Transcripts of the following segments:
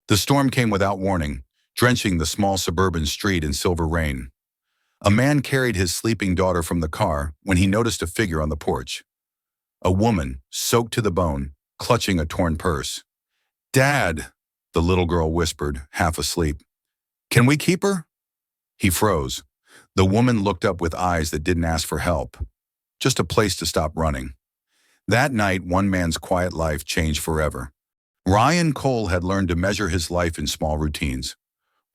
The storm came without warning, drenching the small suburban street in silver rain. A man carried his sleeping daughter from the car when he noticed a figure on the porch. A woman, soaked to the bone, clutching a torn purse. "Dad," the little girl whispered, half asleep. "Can we keep her?" He froze. The woman looked up with eyes that didn't ask for help. Just a place to stop running. That night, one man's quiet life changed forever. Ryan Cole had learned to measure his life in small routines.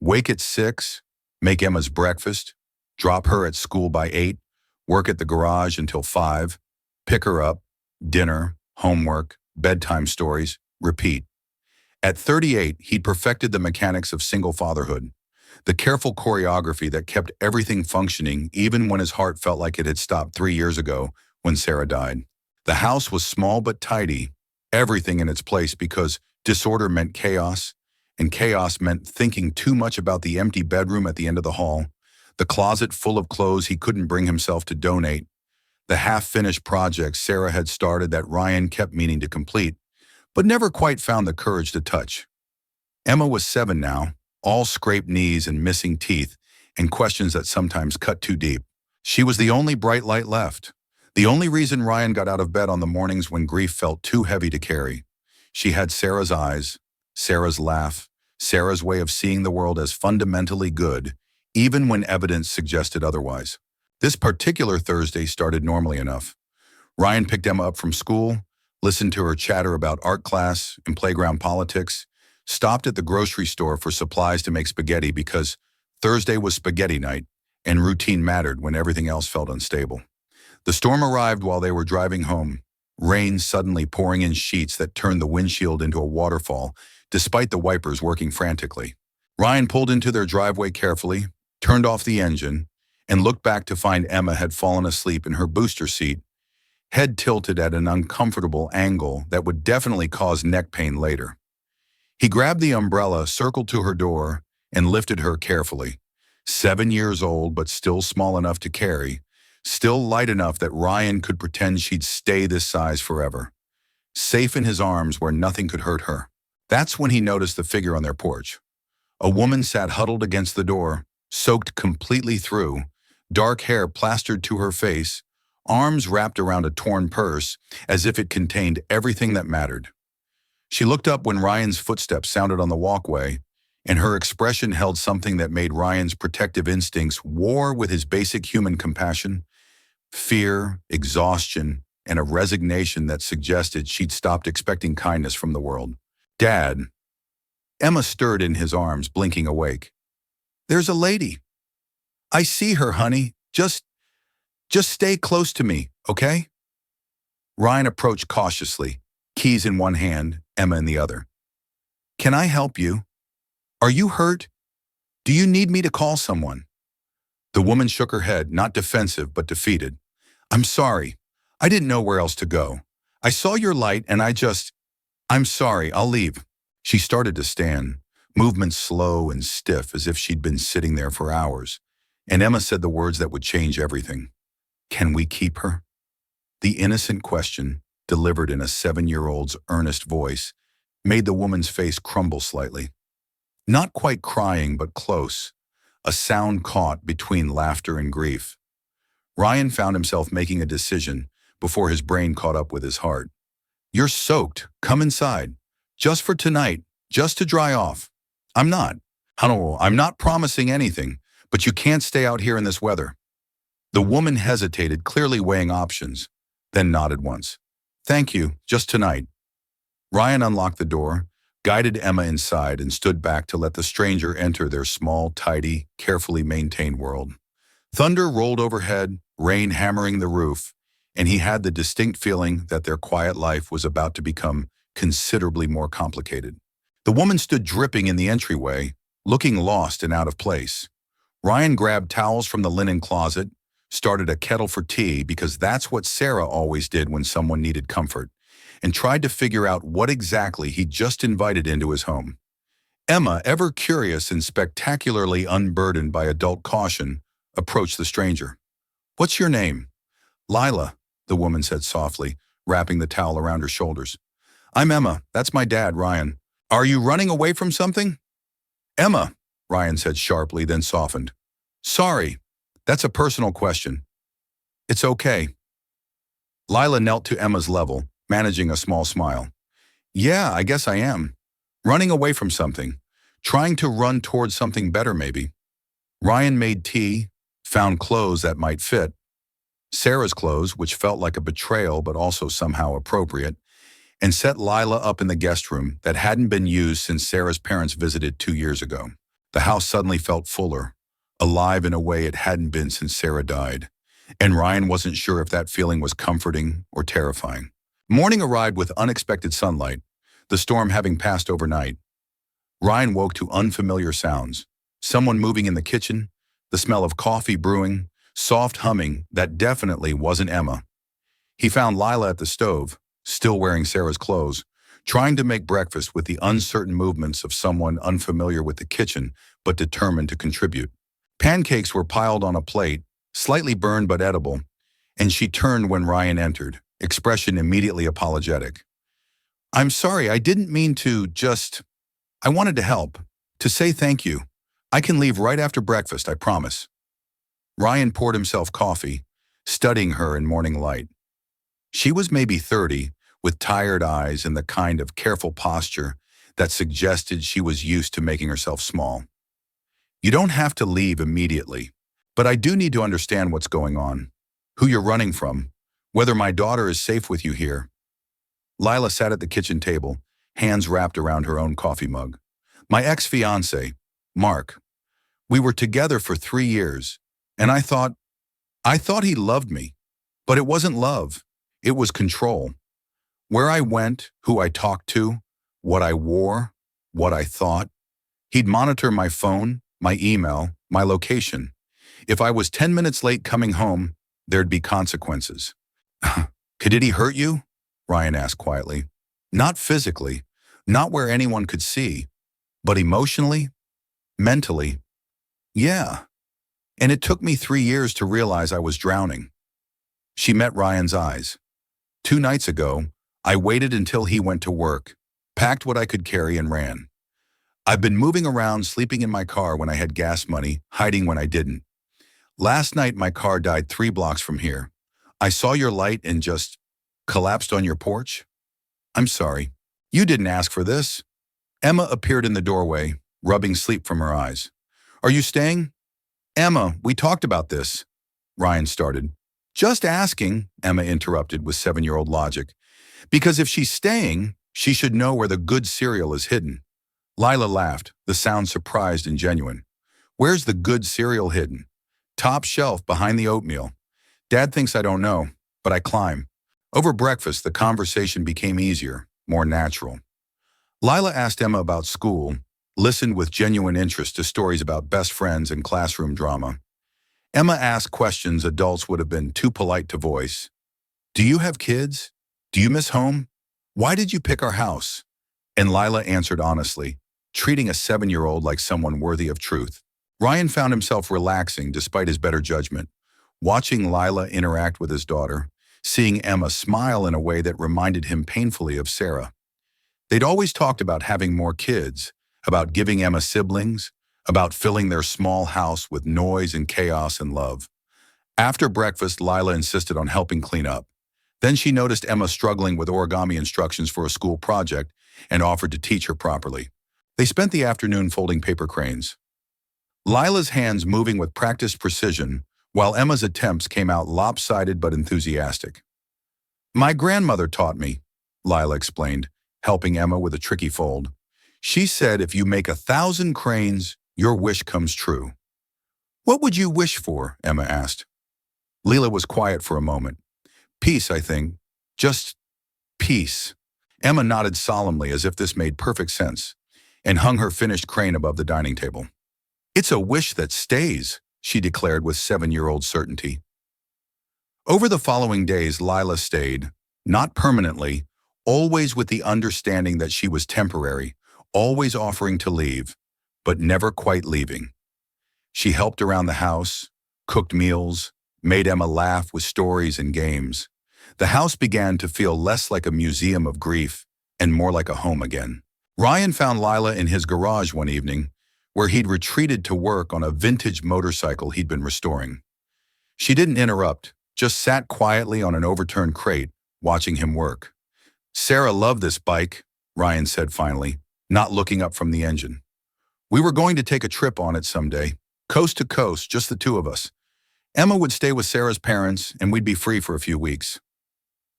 Wake at 6, make Emma's breakfast, drop her at school by 8, work at the garage until 5, pick her up, dinner, homework, bedtime stories, repeat. At 38, he'd perfected the mechanics of single fatherhood, the careful choreography that kept everything functioning even when his heart felt like it had stopped 3 years ago when Sarah died. The house was small but tidy, everything in its place because disorder meant chaos, and chaos meant thinking too much about the empty bedroom at the end of the hall, the closet full of clothes he couldn't bring himself to donate, the half-finished projects Sarah had started that Ryan kept meaning to complete, but never quite found the courage to touch. Emma was 7 now, all scraped knees and missing teeth, and questions that sometimes cut too deep. She was the only bright light left. The only reason Ryan got out of bed on the mornings when grief felt too heavy to carry. She had Sarah's eyes, Sarah's laugh, Sarah's way of seeing the world as fundamentally good, even when evidence suggested otherwise. This particular Thursday started normally enough. Ryan picked Emma up from school, listened to her chatter about art class and playground politics, stopped at the grocery store for supplies to make spaghetti because Thursday was spaghetti night, and routine mattered when everything else felt unstable. The storm arrived while they were driving home, rain suddenly pouring in sheets that turned the windshield into a waterfall, despite the wipers working frantically. Ryan pulled into their driveway carefully, turned off the engine, and looked back to find Emma had fallen asleep in her booster seat, head tilted at an uncomfortable angle that would definitely cause neck pain later. He grabbed the umbrella, circled to her door, and lifted her carefully. 7 years old, but still small enough to carry, still light enough that Ryan could pretend she'd stay this size forever. Safe in his arms where nothing could hurt her. That's when he noticed the figure on their porch. A woman sat huddled against the door, soaked completely through, dark hair plastered to her face, arms wrapped around a torn purse as if it contained everything that mattered. She looked up when Ryan's footsteps sounded on the walkway, and her expression held something that made Ryan's protective instincts war with his basic human compassion, fear, exhaustion, and a resignation that suggested she'd stopped expecting kindness from the world. "Dad." Emma stirred in his arms, blinking awake. "There's a lady." "I see her, honey. Just stay close to me, okay?" Ryan approached cautiously, keys in one hand, Emma in the other. "Can I help you? Are you hurt? Do you need me to call someone?" The woman shook her head, not defensive but defeated. "I'm sorry. I didn't know where else to go. I saw your light and I'm sorry, I'll leave." She started to stand, movements slow and stiff as if she'd been sitting there for hours, and Emma said the words that would change everything. "Can we keep her?" The innocent question, delivered in a 7-year-old's earnest voice, made the woman's face crumble slightly. Not quite crying, but close, a sound caught between laughter and grief. Ryan found himself making a decision before his brain caught up with his heart. "You're soaked. Come inside. Just for tonight, just to dry off." I'm not promising anything, but you can't stay out here in this weather." The woman hesitated, clearly weighing options, then nodded once. "Thank you, just tonight." Ryan unlocked the door, guided Emma inside, and stood back to let the stranger enter their small, tidy, carefully maintained world. Thunder rolled overhead, rain hammering the roof, and he had the distinct feeling that their quiet life was about to become considerably more complicated. The woman stood dripping in the entryway, looking lost and out of place. Ryan grabbed towels from the linen closet, started a kettle for tea because that's what Sarah always did when someone needed comfort, and tried to figure out what exactly he'd just invited into his home. Emma, ever curious and spectacularly unburdened by adult caution, approached the stranger. "What's your name?" "Lila," the woman said softly, wrapping the towel around her shoulders. "I'm Emma. That's my dad, Ryan. Are you running away from something? Emma, Ryan said sharply, then softened. Sorry, that's a personal question. It's okay. Lila knelt to Emma's level, managing a small smile. Yeah, I guess I am. Running away from something. Trying to run towards something better, maybe. Ryan made tea, found clothes that might fit. Sarah's clothes, which felt like a betrayal but also somehow appropriate, and set Lila up in the guest room that hadn't been used since Sarah's parents visited 2 years ago. The house suddenly felt fuller, alive in a way it hadn't been since Sarah died, and Ryan wasn't sure if that feeling was comforting or terrifying. Morning arrived with unexpected sunlight, the storm having passed overnight. Ryan woke to unfamiliar sounds, someone moving in the kitchen, the smell of coffee brewing, soft humming that definitely wasn't Emma. He found Lila at the stove, still wearing Sarah's clothes, trying to make breakfast with the uncertain movements of someone unfamiliar with the kitchen but determined to contribute. Pancakes were piled on a plate, slightly burned but edible, and she turned when Ryan entered, expression immediately apologetic. I'm sorry, I didn't mean to I wanted to help, to say thank you. I can leave right after breakfast, I promise. Ryan poured himself coffee, studying her in morning light. She was maybe 30, with tired eyes and the kind of careful posture that suggested she was used to making herself small. You don't have to leave immediately, but I do need to understand what's going on, who you're running from, whether my daughter is safe with you here. Lila sat at the kitchen table, hands wrapped around her own coffee mug. My ex-fiancé, Mark. We were together for 3 years, and I thought he loved me, but it wasn't love. It was control. Where I went, who I talked to, what I wore, what I thought. He'd monitor my phone, my email, my location. If I was 10 minutes late coming home, there'd be consequences. Did he hurt you? Ryan asked quietly. Not physically, not where anyone could see, but emotionally, mentally. Yeah. And it took me 3 years to realize I was drowning. She met Ryan's eyes. 2 nights ago, I waited until he went to work, packed what I could carry and ran. I've been moving around, sleeping in my car when I had gas money, hiding when I didn't. Last night, my car died 3 blocks from here. I saw your light and just collapsed on your porch. I'm sorry. You didn't ask for this. Emma appeared in the doorway, rubbing sleep from her eyes. Are you staying? Emma, we talked about this. Ryan started. Just asking, Emma interrupted with 7-year-old logic. Because if she's staying, she should know where the good cereal is hidden. Lila laughed, the sound surprised and genuine. Where's the good cereal hidden? Top shelf behind the oatmeal. Dad thinks I don't know, but I climb. Over breakfast, the conversation became easier, more natural. Lila asked Emma about school, listened with genuine interest to stories about best friends and classroom drama. Emma asked questions adults would have been too polite to voice. Do you have kids? Do you miss home? Why did you pick our house? And Lila answered honestly, treating a 7-year-old like someone worthy of truth. Ryan found himself relaxing despite his better judgment, watching Lila interact with his daughter, seeing Emma smile in a way that reminded him painfully of Sarah. They'd always talked about having more kids, about giving Emma siblings, about filling their small house with noise and chaos and love. After breakfast, Lila insisted on helping clean up. Then she noticed Emma struggling with origami instructions for a school project and offered to teach her properly. They spent the afternoon folding paper cranes. Lila's hands moving with practiced precision, while Emma's attempts came out lopsided but enthusiastic. My grandmother taught me, Lila explained, helping Emma with a tricky fold. She said if you make 1,000 cranes, your wish comes true. What would you wish for? Emma asked. Lila was quiet for a moment. Peace, I think. Just peace. Emma nodded solemnly as if this made perfect sense, and hung her finished crane above the dining table. It's a wish that stays, she declared with 7-year-old certainty. Over the following days, Lila stayed, not permanently, always with the understanding that she was temporary, always offering to leave, but never quite leaving. She helped around the house, cooked meals, made Emma laugh with stories and games. The house began to feel less like a museum of grief and more like a home again. Ryan found Lila in his garage one evening, where he'd retreated to work on a vintage motorcycle he'd been restoring. She didn't interrupt, just sat quietly on an overturned crate, watching him work. "Sarah loved this bike," Ryan said finally, not looking up from the engine. "We were going to take a trip on it someday, coast to coast, just the two of us. Emma would stay with Sarah's parents, and we'd be free for a few weeks."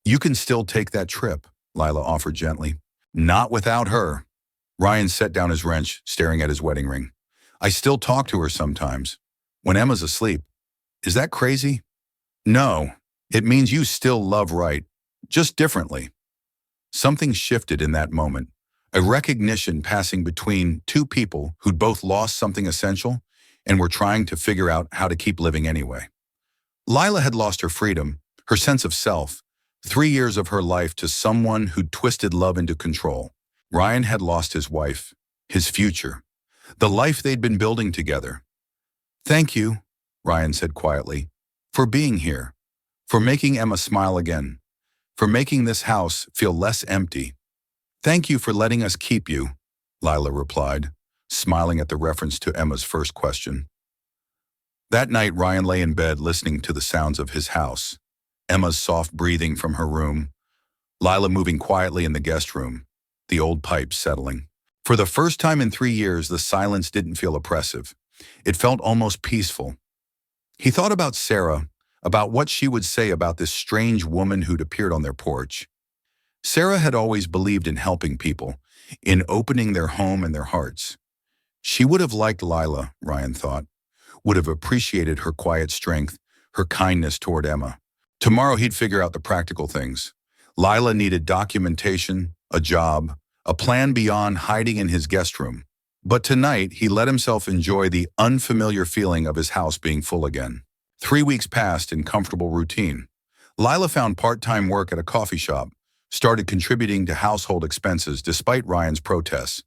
"You can still take that trip," Lila offered gently. "Not without her." Ryan set down his wrench, staring at his wedding ring. "I still talk to her sometimes, when Emma's asleep. Is that crazy?" "No, it means you still love Wright, just differently." Something shifted in that moment, a recognition passing between two people who'd both lost something essential and were trying to figure out how to keep living anyway. Lila had lost her freedom, her sense of self, 3 years of her life to someone who'd twisted love into control. Ryan had lost his wife, his future, the life they'd been building together. "Thank you," Ryan said quietly, "for being here, for making Emma smile again, for making this house feel less empty." "Thank you for letting us keep you," Lila replied, smiling at the reference to Emma's first question. That night, Ryan lay in bed listening to the sounds of his house, Emma's soft breathing from her room, Lila moving quietly in the guest room, the old pipes settling. For the first time in 3 years, the silence didn't feel oppressive. It felt almost peaceful. He thought about Sarah, about what she would say about this strange woman who'd appeared on their porch. Sarah had always believed in helping people, in opening their home and their hearts. She would have liked Lila, Ryan thought, would have appreciated her quiet strength, her kindness toward Emma. Tomorrow he'd figure out the practical things. Lila needed documentation, a job, a plan beyond hiding in his guest room. But tonight, he let himself enjoy the unfamiliar feeling of his house being full again. 3 weeks passed in comfortable routine. Lila found part-time work at a coffee shop, started contributing to household expenses despite Ryan's protests.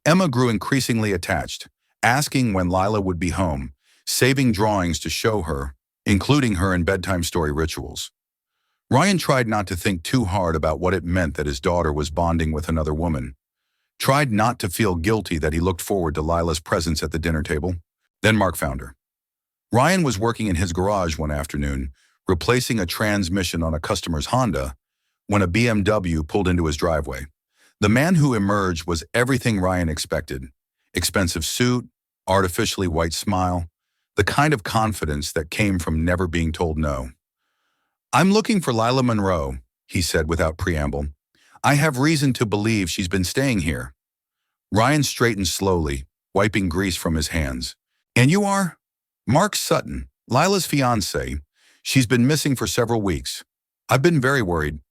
Emma grew increasingly attached, asking when Lila would be home, saving drawings to show her, including her in bedtime story rituals. Ryan tried not to think too hard about what it meant that his daughter was bonding with another woman. Tried not to feel guilty that he looked forward to Lila's presence at the dinner table. Then Mark found her. Ryan was working in his garage one afternoon, replacing a transmission on a customer's Honda, when a BMW pulled into his driveway. The man who emerged was everything Ryan expected. Expensive suit, artificially white smile, the kind of confidence that came from never being told no. "I'm looking for Lila Monroe," he said without preamble. "I have reason to believe she's been staying here." Ryan straightened slowly, wiping grease from his hands. "And you are?" "Mark Sutton, Lila's fiancé. She's been missing for several weeks. I've been very worried."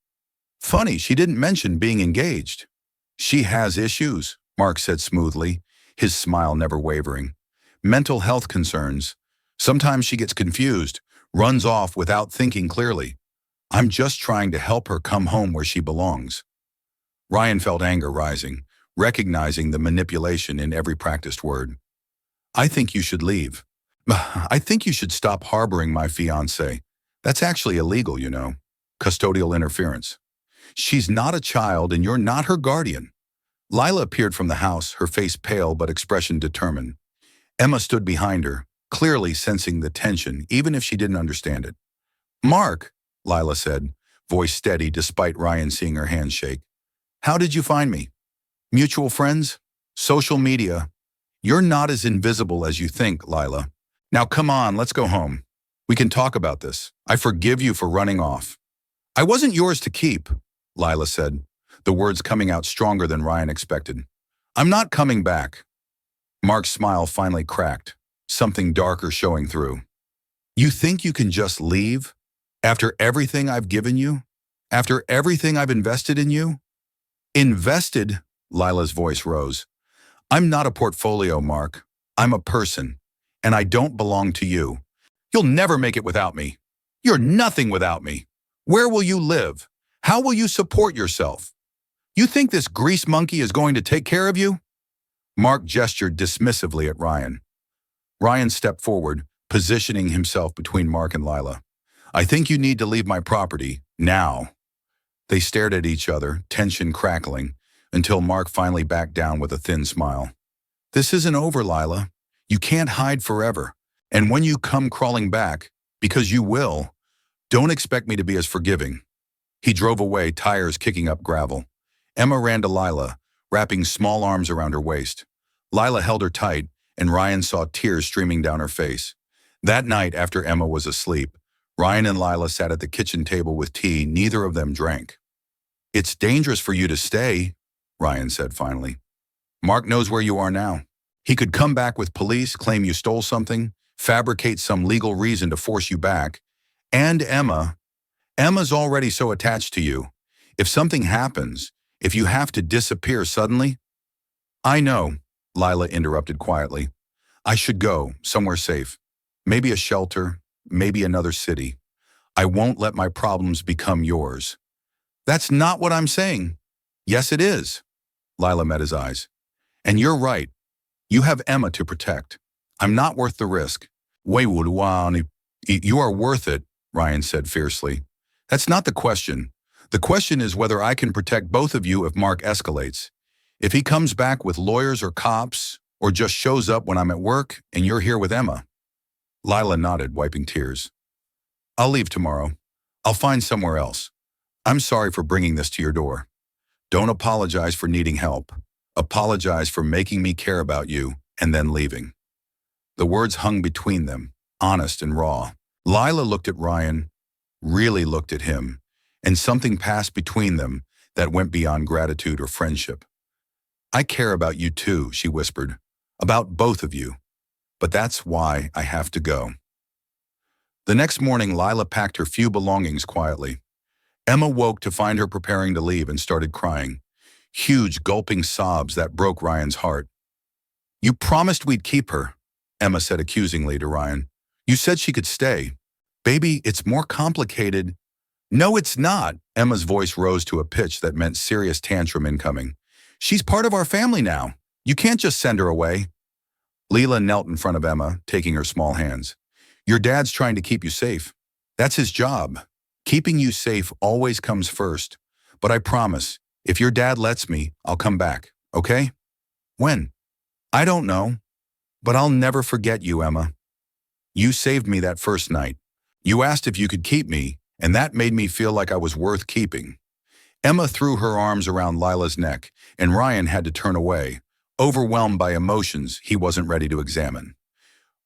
"Funny, she didn't mention being engaged." "She has issues," Mark said smoothly, his smile never wavering. "Mental health concerns. Sometimes she gets confused, runs off without thinking clearly. I'm just trying to help her come home where she belongs." Ryan felt anger rising, recognizing the manipulation in every practiced word. "I think you should leave. I think you should stop harboring my fiancé. That's actually illegal, you know. Custodial interference. She's not a child and you're not her guardian." Lila appeared from the house, her face pale but expression determined. Emma stood behind her, clearly sensing the tension, even if she didn't understand it. "Mark," Lila said, voice steady despite Ryan seeing her hands shake. "How did you find me? Mutual friends? Social media? You're not as invisible as you think, Lila. Now come on, let's go home. We can talk about this. I forgive you for running off." "I wasn't yours to keep," Lila said, the words coming out stronger than Ryan expected. "I'm not coming back." Mark's smile finally cracked, something darker showing through. "You think you can just leave? After everything I've given you? After everything I've invested in you?" "Invested?" Lila's voice rose. "I'm not a portfolio, Mark. I'm a person, and I don't belong to you. You'll never make it without me. You're nothing without me. Where will you live? How will you support yourself? You think this grease monkey is going to take care of you?" Mark gestured dismissively at Ryan. Ryan stepped forward, positioning himself between Mark and Lila. "I think you need to leave my property, now." They stared at each other, tension crackling, until Mark finally backed down with a thin smile. This isn't over, Lila. You can't hide forever. And when you come crawling back, because you will, don't expect me to be as forgiving. He drove away, tires kicking up gravel. Emma ran to Lila, wrapping small arms around her waist. Lila held her tight, and Ryan saw tears streaming down her face. That night, after Emma was asleep, Ryan and Lila sat at the kitchen table with tea. Neither of them drank. It's dangerous for you to stay, Ryan said finally. Mark knows where you are now. He could come back with police, claim you stole something, fabricate some legal reason to force you back. And Emma's already so attached to you. If something happens, if you have to disappear suddenly. I know, Lila interrupted quietly. I should go, somewhere safe. Maybe a shelter, maybe another city. I won't let my problems become yours. That's not what I'm saying. Yes, it is. Lila met his eyes. And you're right. You have Emma to protect. I'm not worth the risk. You are worth it, Ryan said fiercely. That's not the question. The question is whether I can protect both of you if Mark escalates. If he comes back with lawyers or cops, or just shows up when I'm at work and you're here with Emma. Lila nodded, wiping tears. I'll leave tomorrow. I'll find somewhere else. I'm sorry for bringing this to your door. Don't apologize for needing help. Apologize for making me care about you and then leaving. The words hung between them, honest and raw. Lila looked at Ryan, really looked at him, and something passed between them that went beyond gratitude or friendship. I care about you too, she whispered, about both of you. But that's why I have to go. The next morning, Lila packed her few belongings quietly. Emma woke to find her preparing to leave and started crying. Huge, gulping sobs that broke Ryan's heart. You promised we'd keep her, Emma said accusingly to Ryan. You said she could stay. Baby, it's more complicated. No, it's not. Emma's voice rose to a pitch that meant serious tantrum incoming. She's part of our family now. You can't just send her away. Lila knelt in front of Emma, taking her small hands. Your dad's trying to keep you safe. That's his job. Keeping you safe always comes first. But I promise, if your dad lets me, I'll come back, okay? When? I don't know. But I'll never forget you, Emma. You saved me that first night. You asked if you could keep me, and that made me feel like I was worth keeping. Emma threw her arms around Lila's neck, and Ryan had to turn away, overwhelmed by emotions he wasn't ready to examine.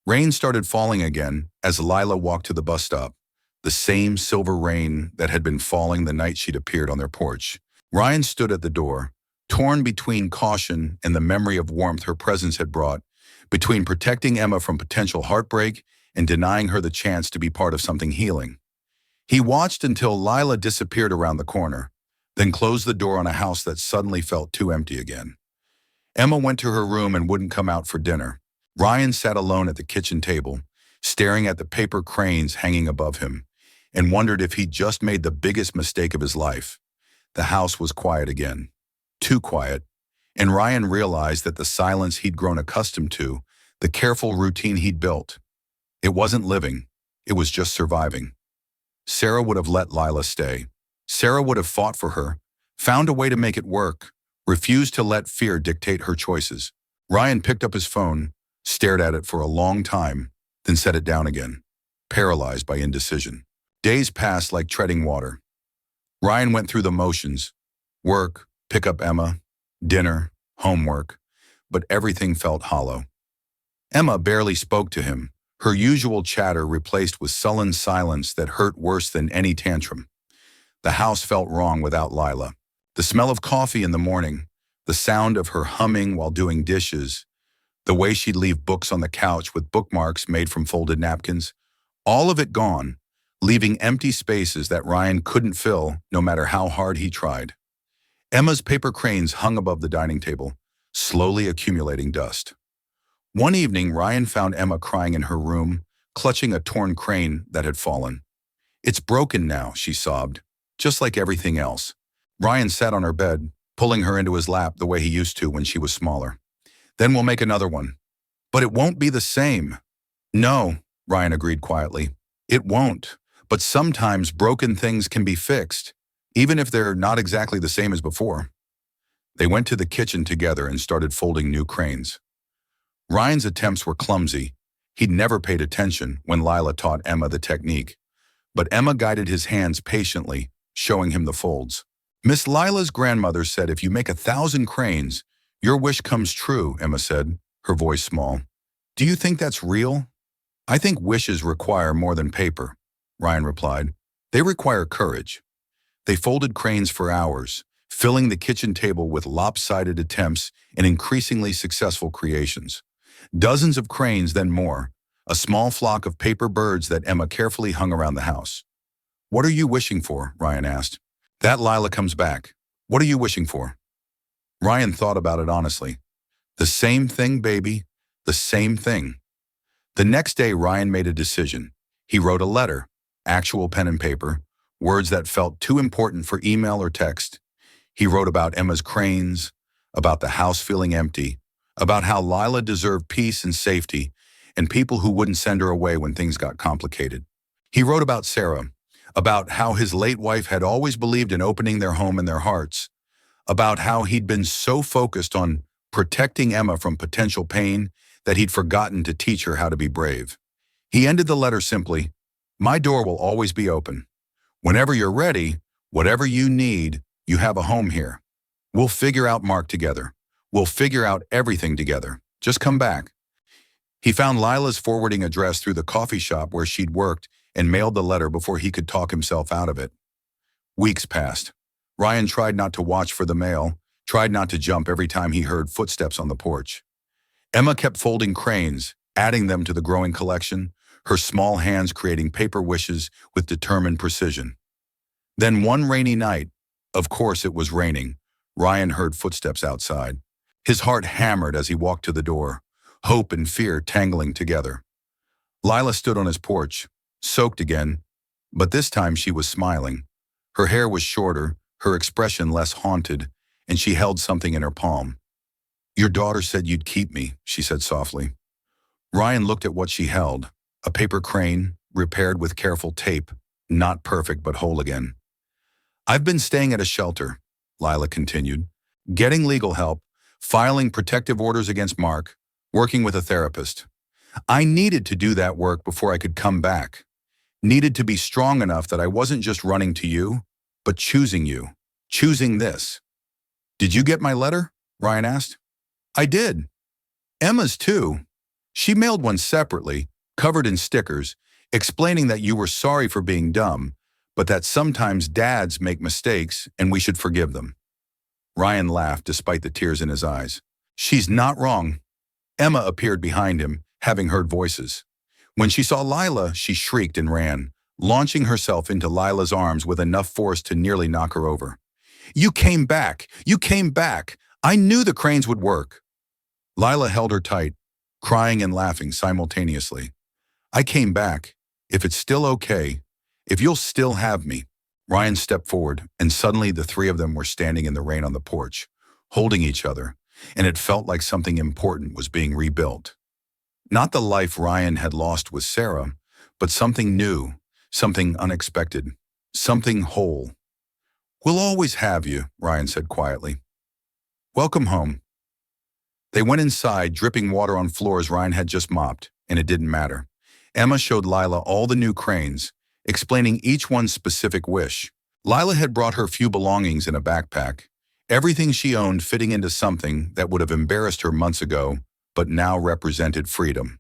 Rain started falling again as Lila walked to the bus stop, the same silver rain that had been falling the night she'd appeared on their porch. Ryan stood at the door, torn between caution and the memory of warmth her presence had brought, between protecting Emma from potential heartbreak and denying her the chance to be part of something healing. He watched until Lila disappeared around the corner, then closed the door on a house that suddenly felt too empty again. Emma went to her room and wouldn't come out for dinner. Ryan sat alone at the kitchen table, staring at the paper cranes hanging above him, and wondered if he'd just made the biggest mistake of his life. The house was quiet again. Too quiet. And Ryan realized that the silence he'd grown accustomed to, the careful routine he'd built, it wasn't living, it was just surviving. Sarah would have let Lila stay. Sarah would have fought for her, found a way to make it work, refused to let fear dictate her choices. Ryan picked up his phone, stared at it for a long time, then set it down again, paralyzed by indecision. Days passed like treading water. Ryan went through the motions, work, pick up Emma, dinner, homework, but everything felt hollow. Emma barely spoke to him, her usual chatter replaced with sullen silence that hurt worse than any tantrum. The house felt wrong without Lila. The smell of coffee in the morning, the sound of her humming while doing dishes, the way she'd leave books on the couch with bookmarks made from folded napkins, all of it gone, leaving empty spaces that Ryan couldn't fill no matter how hard he tried. Emma's paper cranes hung above the dining table, slowly accumulating dust. One evening, Ryan found Emma crying in her room, clutching a torn crane that had fallen. It's broken now, she sobbed, just like everything else. Ryan sat on her bed, pulling her into his lap the way he used to when she was smaller. Then we'll make another one. But it won't be the same. No, Ryan agreed quietly. It won't. But sometimes broken things can be fixed, even if they're not exactly the same as before. They went to the kitchen together and started folding new cranes. Ryan's attempts were clumsy. He'd never paid attention when Lila taught Emma the technique. But Emma guided his hands patiently, showing him the folds. Miss Lila's grandmother said if you make 1,000 cranes, your wish comes true, Emma said, her voice small. Do you think that's real? I think wishes require more than paper, Ryan replied. They require courage. They folded cranes for hours, filling the kitchen table with lopsided attempts and increasingly successful creations. Dozens of cranes, then more, a small flock of paper birds that Emma carefully hung around the house. What are you wishing for? Ryan asked. That Lila comes back. What are you wishing for? Ryan thought about it honestly. The same thing, baby. The same thing. The next day, Ryan made a decision. He wrote a letter, actual pen and paper, words that felt too important for email or text. He wrote about Emma's cranes, about the house feeling empty, about how Lila deserved peace and safety, and people who wouldn't send her away when things got complicated. He wrote about Sarah, about how his late wife had always believed in opening their home and their hearts, about how he'd been so focused on protecting Emma from potential pain that he'd forgotten to teach her how to be brave. He ended the letter simply, "My door will always be open. Whenever you're ready, whatever you need, you have a home here. We'll figure out Mark together. We'll figure out everything together. Just come back." He found Lila's forwarding address through the coffee shop where she'd worked and mailed the letter before he could talk himself out of it. Weeks passed. Ryan tried not to watch for the mail, tried not to jump every time he heard footsteps on the porch. Emma kept folding cranes, adding them to the growing collection, her small hands creating paper wishes with determined precision. Then one rainy night, of course it was raining, Ryan heard footsteps outside. His heart hammered as he walked to the door, hope and fear tangling together. Lila stood on his porch, soaked again, but this time she was smiling. Her hair was shorter, her expression less haunted, and she held something in her palm. "Your daughter said you'd keep me," she said softly. Ryan looked at what she held, a paper crane, repaired with careful tape, not perfect but whole again. "I've been staying at a shelter," Lila continued, "getting legal help, filing protective orders against Mark, working with a therapist. I needed to do that work before I could come back. Needed to be strong enough that I wasn't just running to you, but choosing you, choosing this." "Did you get my letter?" Ryan asked. "I did. Emma's too. She mailed one separately, covered in stickers, explaining that you were sorry for being dumb, but that sometimes dads make mistakes and we should forgive them." Ryan laughed despite the tears in his eyes. "She's not wrong." Emma appeared behind him, having heard voices. When she saw Lila, she shrieked and ran, launching herself into Lila's arms with enough force to nearly knock her over. "You came back! You came back! I knew the cranes would work!" Lila held her tight, crying and laughing simultaneously. "I came back. If it's still okay, if you'll still have me." Ryan stepped forward, and suddenly the three of them were standing in the rain on the porch, holding each other, and it felt like something important was being rebuilt. Not the life Ryan had lost with Sarah, but something new, something unexpected, something whole. "We'll always have you," Ryan said quietly. "Welcome home." They went inside, dripping water on floors Ryan had just mopped, and it didn't matter. Emma showed Lila all the new cranes, explaining each one's specific wish. Lila had brought her few belongings in a backpack, everything she owned fitting into something that would have embarrassed her months ago, but now represented freedom.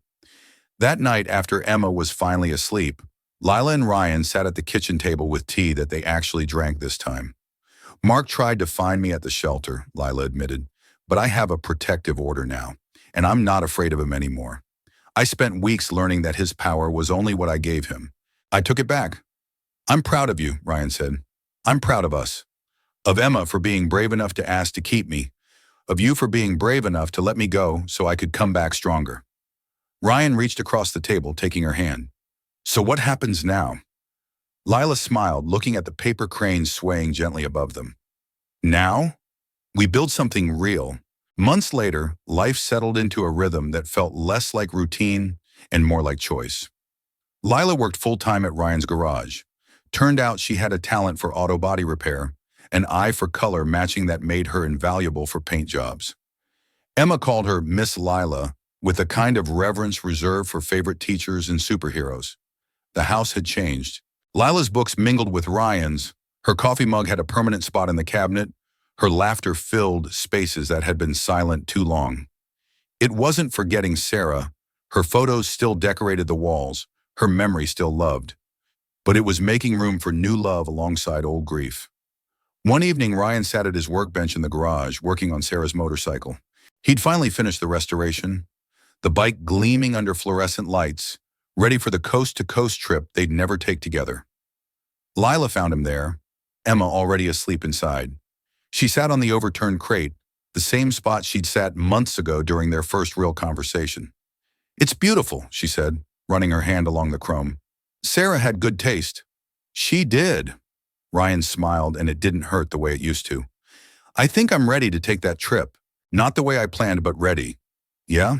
That night, after Emma was finally asleep, Lila and Ryan sat at the kitchen table with tea that they actually drank this time. "Mark tried to find me at the shelter," Lila admitted, "but I have a protective order now, and I'm not afraid of him anymore. I spent weeks learning that his power was only what I gave him. I took it back." "I'm proud of you," Ryan said. "I'm proud of us. Of Emma for being brave enough to ask to keep me. Of you for being brave enough to let me go so I could come back stronger." Ryan reached across the table, taking her hand. "So what happens now?" Lila smiled, looking at the paper cranes swaying gently above them. "Now? We build something real." Months later, life settled into a rhythm that felt less like routine and more like choice. Lila worked full-time at Ryan's garage. Turned out she had a talent for auto body repair, an eye for color matching that made her invaluable for paint jobs. Emma called her Miss Lila with a kind of reverence reserved for favorite teachers and superheroes. The house had changed. Lila's books mingled with Ryan's. Her coffee mug had a permanent spot in the cabinet. Her laughter filled spaces that had been silent too long. It wasn't forgetting Sarah. Her photos still decorated the walls. Her memory still loved. But it was making room for new love alongside old grief. One evening, Ryan sat at his workbench in the garage, working on Sarah's motorcycle. He'd finally finished the restoration, the bike gleaming under fluorescent lights, ready for the coast-to-coast trip they'd never take together. Lila found him there, Emma already asleep inside. She sat on the overturned crate, the same spot she'd sat months ago during their first real conversation. "It's beautiful," she said, running her hand along the chrome. "Sarah had good taste." "She did." Ryan smiled, and it didn't hurt the way it used to. "I think I'm ready to take that trip. Not the way I planned, but ready." "Yeah?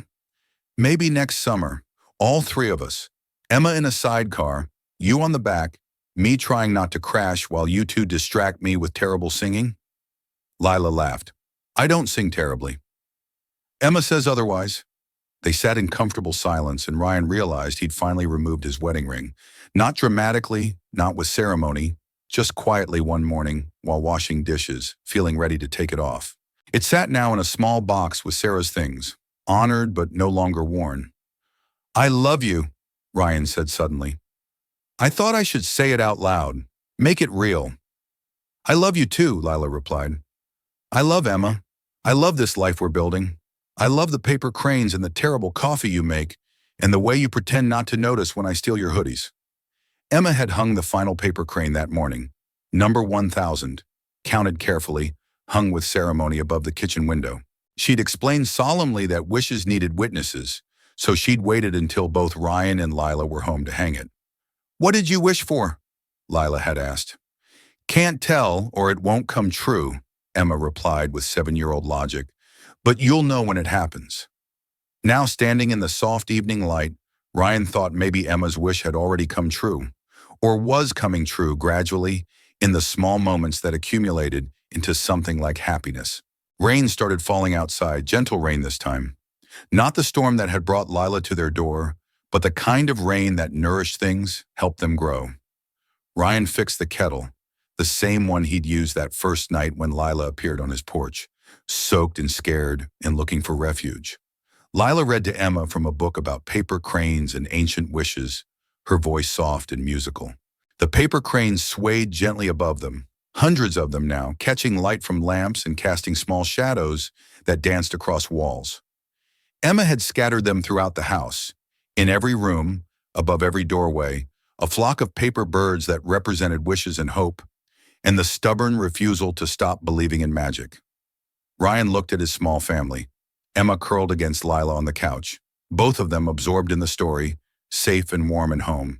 Maybe next summer. All three of us. Emma in a sidecar, you on the back, me trying not to crash while you two distract me with terrible singing?" Lila laughed. "I don't sing terribly." "Emma says otherwise." They sat in comfortable silence, and Ryan realized he'd finally removed his wedding ring. Not dramatically, not with ceremony, just quietly one morning while washing dishes, feeling ready to take it off. It sat now in a small box with Sarah's things, honored but no longer worn. "I love you," Ryan said suddenly. "I thought I should say it out loud. Make it real." "I love you too," Lila replied. "I love Emma. I love this life we're building. I love the paper cranes and the terrible coffee you make, and the way you pretend not to notice when I steal your hoodies." Emma had hung the final paper crane that morning, number 1000, counted carefully, hung with ceremony above the kitchen window. She'd explained solemnly that wishes needed witnesses, so she'd waited until both Ryan and Lila were home to hang it. "What did you wish for?" Lila had asked. "Can't tell, or it won't come true," Emma replied with 7-year-old logic, "but you'll know when it happens." Now standing in the soft evening light, Ryan thought maybe Emma's wish had already come true, or was coming true gradually in the small moments that accumulated into something like happiness. Rain started falling outside, gentle rain this time. Not the storm that had brought Lila to their door, but the kind of rain that nourished things, helped them grow. Ryan fixed the kettle, the same one he'd used that first night when Lila appeared on his porch, soaked and scared and looking for refuge. Lila read to Emma from a book about paper cranes and ancient wishes, her voice soft and musical. The paper cranes swayed gently above them, hundreds of them now, catching light from lamps and casting small shadows that danced across walls. Emma had scattered them throughout the house. In every room, above every doorway, a flock of paper birds that represented wishes and hope, and the stubborn refusal to stop believing in magic. Ryan looked at his small family, Emma curled against Lila on the couch, both of them absorbed in the story, safe and warm and home,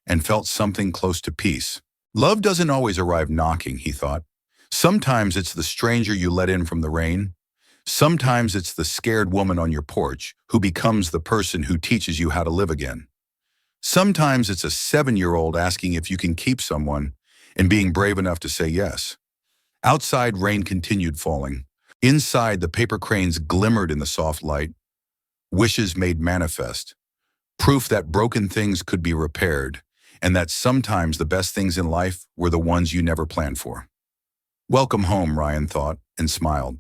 and felt something close to peace. Love doesn't always arrive knocking, he thought. Sometimes it's the stranger you let in from the rain. Sometimes it's the scared woman on your porch who becomes the person who teaches you how to live again. Sometimes it's a 7-year-old asking if you can keep someone and being brave enough to say yes. Outside, rain continued falling. Inside, the paper cranes glimmered in the soft light. Wishes made manifest. Proof that broken things could be repaired, and that sometimes the best things in life were the ones you never planned for. Welcome home, Ryan thought, and smiled.